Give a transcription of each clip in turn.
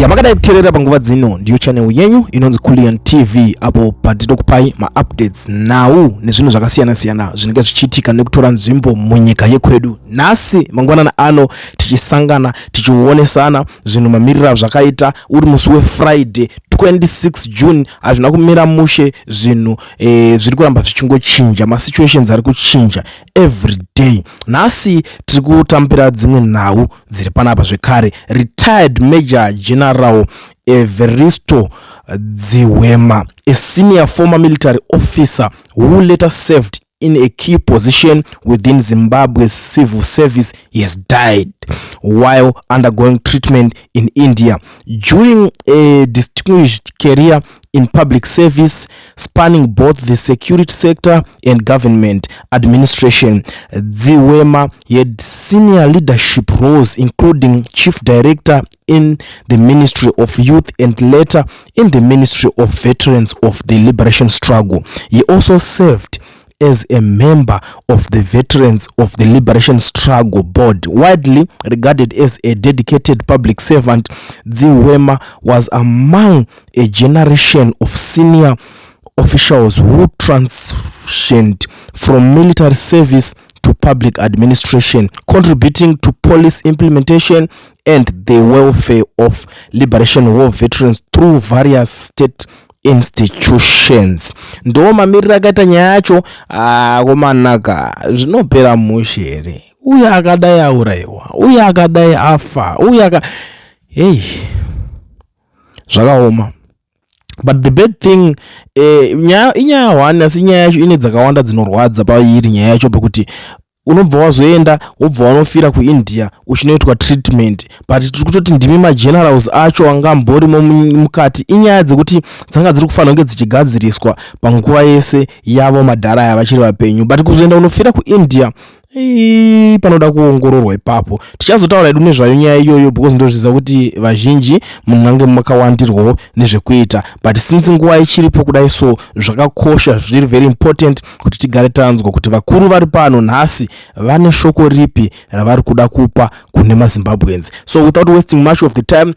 yamakadai kuteerera panguva dzino ndiyo channel yenyu inonzi Kulian TV apo patinokupai ma updates nawu nezvinhu zvakasiyana-siyana zvinenge zvichiitika nekutora nzvimbo munyika yekwedu. Nhasi mangwanana ano tichisangana tichionesana zvinhu mamiriro zvakaita uri musi weFriday 26 June hazvina kumira mushe zvinhu zviri kuramba zvichingochinja, ma situations ari kuchinja every day. Nhasi tiri kutambira dzimwe nhau dziri panapa zvekare. Retired Major General Evaristo Dziwema, a senior former military officer who later served in a key position within Zimbabwe's civil service, he has died while undergoing treatment in India. During a distinguished career in public service spanning both the security sector and government administration, Dziwema had senior leadership roles including chief director in the Ministry of Youth and later in the Ministry of Veterans of the Liberation Struggle. He also served as a member of the Veterans of the Liberation Struggle Board. Widely regarded as a dedicated public servant, Dziwema was among a generation of senior officials who transitioned from military service to public administration, contributing to policy implementation and the welfare of Liberation War veterans through various state institutions. Ndo mamirira akaita nyaya yacho komanaka zvinopera mushere. Uya akadai auraiwa, uya akadai afa, uya zvakaoma. But the bad thing inyaya one asi nyaya yacho ine dzakawanda dzinorwadza pairi nyaya yacho pekuti unobva wazoenda wobva wanofira kuIndia uchinoitwa treatment, but tiri kutoti ndimi magenerals acho angambori mukati inyaya dzekuti dzanga dziri kufanira kunge dzichigadziriswa panguva yese yavo madhara yavachiri vapenyu, but kuzoenda unofira kuIndia panoda kuongororwa ipapo. Tichazotaura hedu nezvayo nyaya iyoyo because ndozviziva kuti vazhinji munange makawandirwawo nezvekuita, but since nguva ichiripo kudai so zvakakosha zviri very important kuti tigare tanzwa kuti vakuru vari pano nhasi vane shoko ripi ravari kuda kupa kune maZimbabweans. So without wasting much of the time,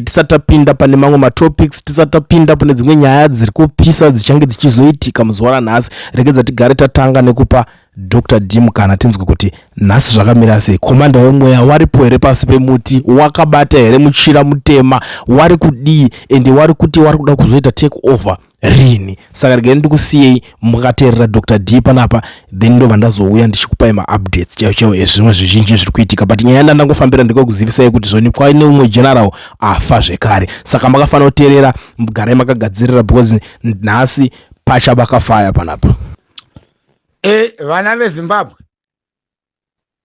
tisati tapinda pane mamwe matopics, tisati tapinda pane dzimwe nyaya dziri kupisa dzichange dzichizoitika muzuva ranhasi, regedza tigare tatanga nekupa Dr. Dim kana tinzwe kuti nhasi zvakamira sei. Komanda wemweya waripo here pasi pemuti, wakabata here muchira mutema, wari kudii ende wari kuti wari kuda kuzoita take over rini. Saka regai ndikusiyei mukateerera Dr. D panapa, then ndobva ndazouya ndichikupai ma-updates chaiwo ezvimwe zvizhinji zviri kuitika, but nyaya yandangofambira ndikokuzivisai kuti zvoni kwaine umwe general afa zvekare. Saka makafanira kuteerera mugare makagadzirira because nhasi pachabakafaya panapa. Vana veZimbabwe,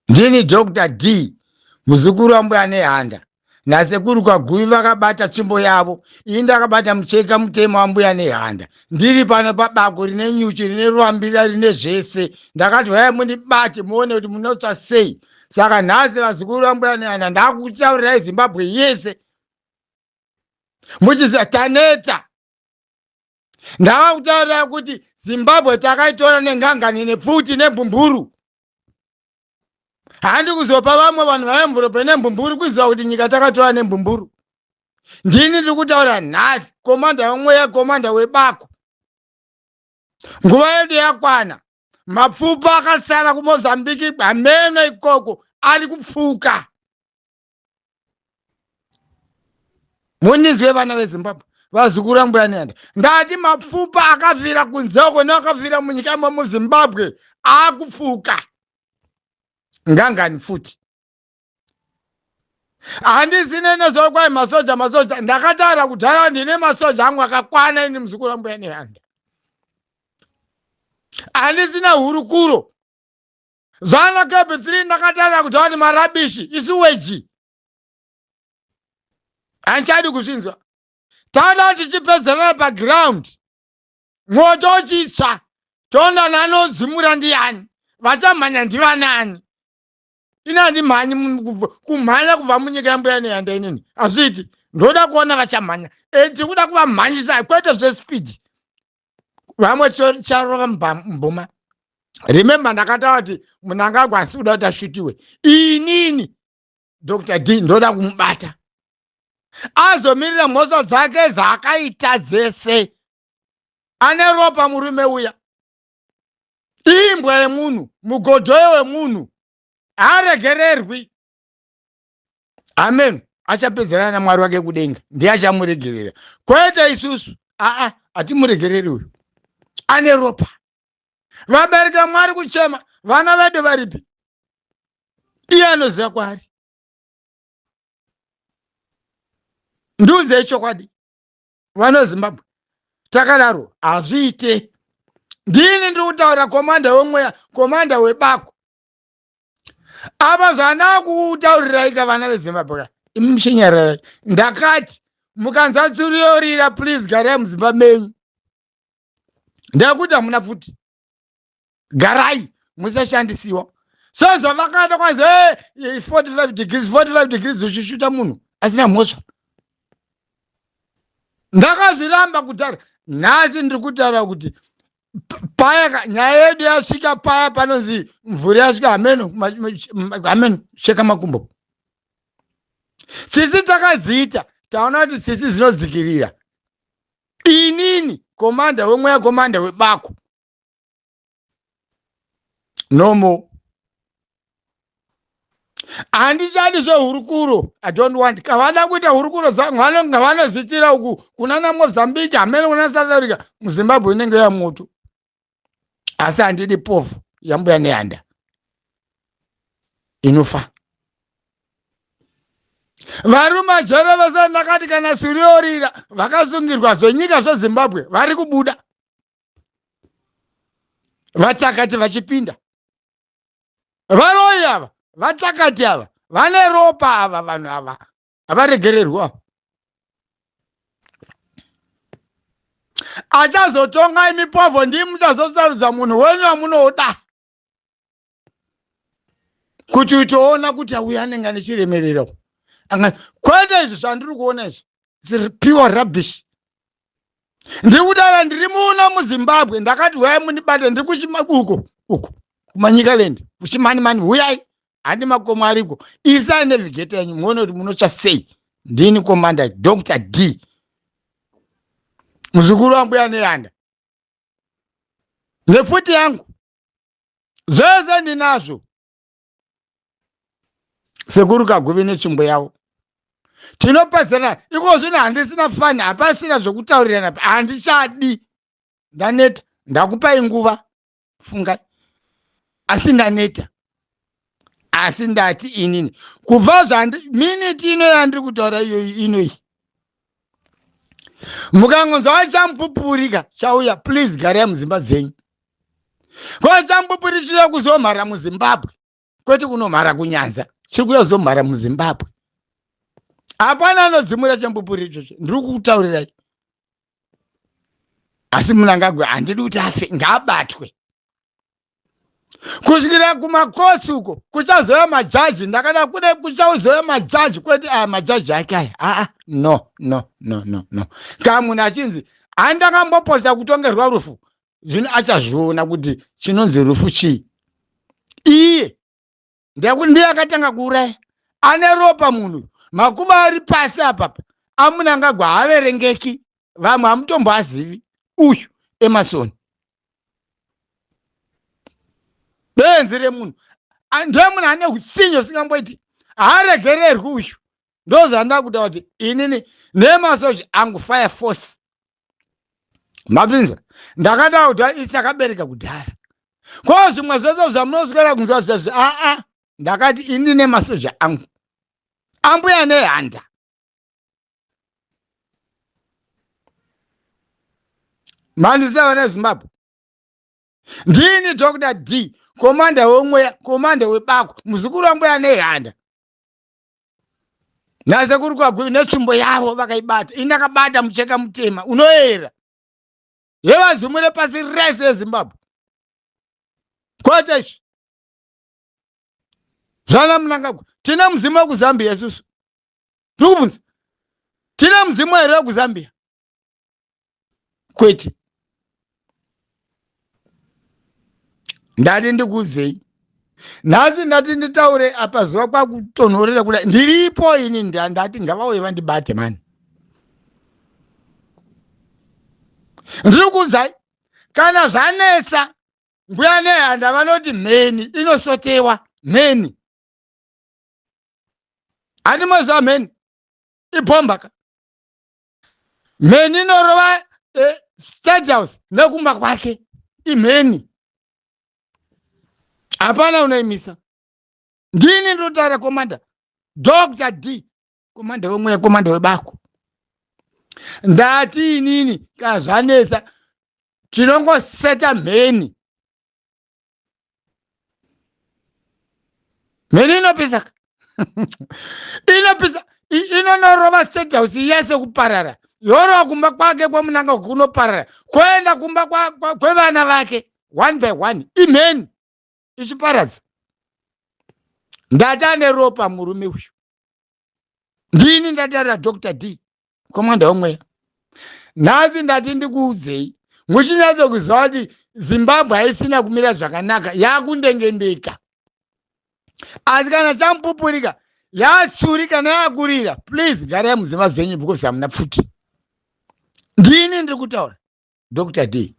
ndini Dr. D, muzukuru wambuya nehanda. Nasekuru kwaGuvi vakabata tsvimbo yavo, ini ndakabata mucheka mutema wambuya nehanda. Ndiri pano pabako rine nyuchi, rine ruambira, rine zvese. Ndakati hai mundibate muone kuti munotsva sei. Saka nhasi vazukuru vambuya nehanda ndakutaurirai Zimbabwe yese. Muchiziva taneta. Ndakutaurira kuti Zimbabwe takaitora nengangani nepfuti nembumburu. Handi kuzopa vamwe vanhu vaemvurope nembumburu kuziva kuti nyika takatora nembumburu. Ndini ndiri kutaura nhasi, komanda wemweya, komanda webako. Nguva yedu yakwana. Mapfupa akasara kuMozambiki, ameno ikoko ari kupfuka. Munizwe vana veZimbabwe. Vazukuru vambuya nehanda. Ngati mapfupa akavhira kunzoko neakavhira munyika muZimbabwe akupfuka. Ngangani futi. Handisine nezvokwai masoja. Ndakataura kudhara ndine masoja angu akakwana ini muzukuru vambuya nehanda. Handisina hurukuro. Zvana Kebbi 3 ndakataura kudhara marabishi isuweji. Handichadi kuzvinzwa. Taura tichipedzerera paground. Moto uchitsva. Tonda nanodzimura ndiani. Vachamhanya ndivanani. Inandi mhanyi kumhanya kubva munyika yambuya nehanda inini. Azviti. Ndoda kuona vachamhanya. Tiri kuda kuvamhanyisa kwete zvespeed. Vamwe charova mboma. Remember ndakataura kuti munhu angakwanisi kuda kuti ashutiwe. Inini Dr. D ndoda kumubata. azomirira mhosva dzake dzakaita dzese. Ane ropa murume uya, imbwa yemunhu, mugodhoyo wemunhu, haaregererwi. Amen. Achapedzerana naMwari wake kudenga, ndiye achamuregerera. Kwete isusu, hatimuregereri uyu. Ane ropa. Vabereki Mwari kuchema, vana vedu varipi? Iye anoziva kwari. Ndiudzei chokwadi, vana veZimbabwe, takadaro hazviite. Ndini ndiri kutaura komanda wemweya, komanda webako. Apa zvandava kutaurirai vana veZimbabwe, imushinyararai. Ndakati mukanzwa tsuriyorira, please garai mudzimba menyu. Ndekuti hamuna futi. Garai musashandisiwa. Sezvavakaita kwazi 45 degrees 45 degrees uchishuta munhu asina mhosva. Ndakazviramba kudhara. Nhasi ndiri kutaura kuti paya nyaya yedu yasvika paya panonzi mvura yasvika hameno sheka makumbo. Sisi takadziita, taona kuti sisi zvinodzikirira. Inini komanda wemweya, komanda webako, no more. Handichadi zvehurukuro. I don't want. Kavada kuita hurukuro dzangu vanozitira uku kunana Mozambique, hamene kuna South Africa, muZimbabwe inenge yamoto. Asi handidi pofu yambuya nehanda inofa. Varume jere vese ndakati kana suriyorira vakasungirwa zvenyika zveZimbabwe vari kubuda. Vatakati vachipinda. Varoyi ava, vatakati ava, vane ropa ava vanhu ava. Havaregererwa. Achazotonga imipovo ndimi muchazosarudza munhu wenyu wamunoda. Kuti utoona kuti uyu anenge ane chiremerero. Kwete izvi zvandiri kuona izvi, it's pure rubbish. Ndiri kudara ndiri muno muZimbabwe, ndakati huyai munibate, ndiri kuchimakuko uko kumanyikaland, kuchimanimani, huyai, handi makomo ariko. Isai nevhigeti yanyu muone kuti munocha sei. Ndini komanda Dr. D, muzukuru wambuya nehanda, nefuti yangu zvese ndinazvo. Sekuru Kaguvi netsvimbo yavo tinopedzerana. Iko zvino handisina fani, hapasina zvokutaurirana, handichadi. Ndaneta, ndakupai nguva, fungai. Asi ndaneta. Asi ndati inini kubva miniti ino yandiri kutaura inoyi, mukangonzwa vachampupurika chauya, please garai mudzimba dzenyu. Vachampupuri chiri kuzomhara muZimbabwe, kwete kunomhara kunyanza, chiri kuya kuzomhara muZimbabwe. Hapana anodzimura champupuri ichocho, ndiri kutaurirai. Asi Mnangagwa handidi kuti afe, ngaabatwe. Kusvikira kumakotsi uko kuchazouya majaji, ndakada kude kuchazouya majaji, kwete aya majaji ake aya. No. Kana munhu achinzi handakamboposta kutongerwa rufu, zvino achazviona kuti chinonzi rufu chii. Iye ndekuti ndiye akatanga kuuraya. Ane ropa munhu, makuva ari pasi apapa aMnangagwa haaverengeki, vamwe hamutomboazivi. Uyu Emerson benzi remunhu, ndiye munhu ane utsinyo singamboiti, haaregererwi uyu. Ndozvandava kuda kuti inini nemasoja angu fire force mapinza, ndakada kuti isi takabereka kudhara. Kwa zvimwe zvese zvamunoswera kunzwa zvese, ndakati ini nemasoja angu, ambuya nehanda. Mandisava neZimbabwe. Ndini Dr. D, komanda wemweya, komanda webako, muzukuru wambuya nehanda. Nasekuru Kaguvi netsvimbo yavo vakaibata. Inakabata mucheka mutema unoera. Yevazumure pasi rese yeZimbabwe. Kwete izvi zvana Mnangagwa, tina muzimu wekuZambia isusu. Ndikubvunza, tina muzimu here wekuZambia? Kwete. Ndati ndikuuzei, nhasi ndati nditaure apa zuva kwakutonhorera kudai ndiripo ini ndati ngavauye vandibate mani. Ndiri kuuzai kana zvanetsa mbuya nehanda vanoti mheni inosotewa mheni. Handimoziva mheni ibhombaka. Mheni inorova State House nekumba kwake imheni. Hapana unoimisa. Ndini ndotaura komanda Dr. D, komanda wemweya, komanda webako. Ndati inini kana zvanetsa tinongoseta mheni. Mheni inopisaka. Inopisa inonorova State House yese kuparara. Yorova kumba kwake kwemunanga kunoparara. Kuenda kumba kwevana vake one by one imheni ichiparadza. Ndati ane ropa murume uyu. Ndini ndataura Dr. D, komanda wemweya. Nhasi ndati ndikuudzei muchinyatsokuziva kuti Zimbabwe haisina kumira zvakanaka, yakundengendeka. Asi kana chamupupurika yatsurika neyakurira, please garai mudzimba dzenyu because hamuna pfuti. Ndini ndiri kutaura Dr. D.